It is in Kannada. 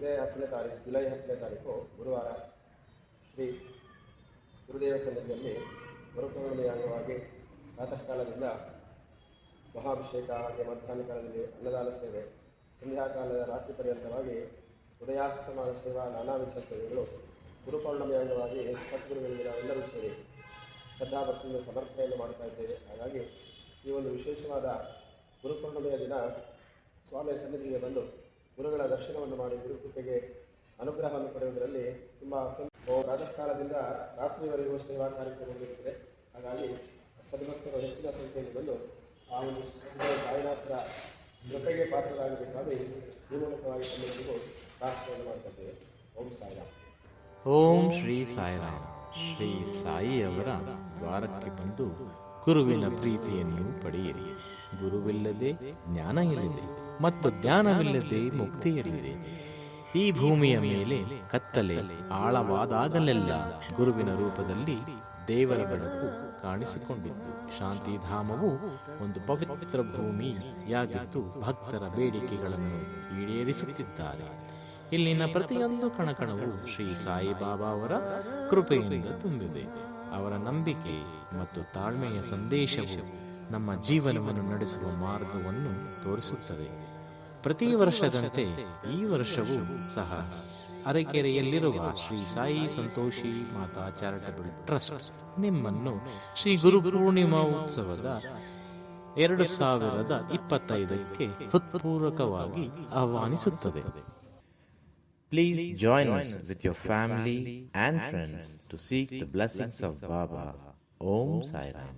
ಇದೇ 10ನೇ ತಾರೀಕು, ಜುಲೈ 10ನೇ ತಾರೀಕು ಗುರುವಾರ ಶ್ರೀ ಗುರುದೇವ ಸನ್ನಿಧಿಯಲ್ಲಿ ಗುರುಪೂರ್ಣಿಮೆಯ ಅಂಗವಾಗಿ ಪ್ರಾತಃ ಕಾಲದಿಂದ ಮಹಾಭಿಷೇಕ, ಹಾಗೆ ಮಧ್ಯಾಹ್ನ ಕಾಲದಲ್ಲಿ ಅನ್ನದಾನ ಸೇವೆ, ಸಂಧ್ಯಾಕಾಲದ ರಾತ್ರಿ ಪರ್ಯಂತವಾಗಿ ಉದಯಾಸ್ತಮಾನ ಸೇವಾ, ನಾನಾ ವಿಧ ಸೇವೆಗಳು ಗುರುಪೌರ್ಣಮೆಯ ಅಂಗವಾಗಿ ಸದ್ಗುರುಗಳಿಗೆ ನಾವೆಲ್ಲರೂ ಸೇರಿ ಶ್ರದ್ಧಾಭಕ್ತಿಯಿಂದ ಸಮರ್ಪಣೆಯನ್ನು ಮಾಡ್ತಾ ಇದ್ದೇವೆ. ಹಾಗಾಗಿ ಈ ಒಂದು ವಿಶೇಷವಾದ ಗುರುಪೌರ್ಣಮೆಯ ದಿನ ಸ್ವಾಮಿಯ ಸನ್ನಿಧಿಗೆ ಬಂದು ಗುರುಗಳ ದರ್ಶನವನ್ನು ಮಾಡಿ ಗುರುಕೃಪೆಗೆ ಅನುಗ್ರಹವನ್ನು ಪಡೆಯುವುದರಲ್ಲಿ ತುಂಬ ಪ್ರಾತಃ ಕಾಲದಿಂದ ರಾತ್ರಿವರೆಗೂ ಸೇವಾ ಕಾರ್ಯಕ್ರಮಗಳಿರುತ್ತದೆ. ಹಾಗಾಗಿ ಸದ್ಭಕ್ತರು ಹೆಚ್ಚಿನ ಸಂಖ್ಯೆಯಲ್ಲಿ ಬಂದು ಆ ಒಂದು ಸಾಯಿನಾಥರ ಕೃಪೆಗೆ ಪಾತ್ರರಾಗಬೇಕಾಗಿ ಈ ಮೂಲಕವಾಗಿ ತಮ್ಮೆಲ್ಲರಿಗೂ ಪ್ರಾರ್ಥನೆಯನ್ನು ಮಾಡ್ತಾ ಇದ್ದೇವೆ. ಓಂ ಸಾಯಿರಾಮ್. ಓಂ ಶ್ರೀ ಸಾಯಿರಾಮ್. ಶ್ರೀ ಸಾಯಿಯವರ ದ್ವಾರಕ್ಕೆ ಬಂದು ಗುರುವಿನ ಪ್ರೀತಿಯನ್ನು ಪಡೆಯಿರಿ. ಗುರುವಿಲ್ಲದೆ ಜ್ಞಾನ ಎಲ್ಲಿದೆ ಮತ್ತು ಜ್ಞಾನವಿಲ್ಲದೆ ಮುಕ್ತಿ ಎಲ್ಲಿದೆ? ಈ ಭೂಮಿಯ ಮೇಲೆ ಕತ್ತಲೆ ಆಳವಾದಾಗಲೆಲ್ಲ ಗುರುವಿನ ರೂಪದಲ್ಲಿ ದೇವರ ಬೆಳಕು ಕಾಣಿಸಿಕೊಂಡಿತ್ತು. ಶಾಂತಿಧಾಮವು ಒಂದು ಪವಿತ್ರ ಭೂಮಿಯಾಗಿದ್ದು ಭಕ್ತರ ಬೇಡಿಕೆಗಳನ್ನು ಈಡೇರಿಸುತ್ತಿದ್ದಾರೆ. ಇಲ್ಲಿನ ಪ್ರತಿಯೊಂದು ಕಣಕಣವು ಶ್ರೀ ಸಾಯಿಬಾಬಾ ಅವರ ಕೃಪೆಯಿಂದ ತುಂಬಿದೆ. ಅವರ ನಂಬಿಕೆ ಮತ್ತು ತಾಳ್ಮೆಯ ಸಂದೇಶವು ನಮ್ಮ ಜೀವನವನ್ನು ನಡೆಸುವ ಮಾರ್ಗವನ್ನು ತೋರಿಸುತ್ತದೆ. ಪ್ರತಿ ವರ್ಷದಂತೆ ಈ ವರ್ಷವೂ ಸಹ ಅರಕೆರೆಯಲ್ಲಿರುವ ಶ್ರೀ ಸಾಯಿ ಸಂತೋಷಿ ಮಾತಾ ಚಾರಿಟಬಲ್ ಟ್ರಸ್ಟ್ ನಿಮ್ಮನ್ನು ಶ್ರೀ ಗುರು ಪೂರ್ಣಿಮಾ ಉತ್ಸವದ 2025ಕ್ಕೆ ಹೃತ್ಪೂರ್ವಕವಾಗಿ ಆಹ್ವಾನಿಸುತ್ತದೆ. Please join us with your family and friends to seek the blessings of Baba. Om Sai Ram.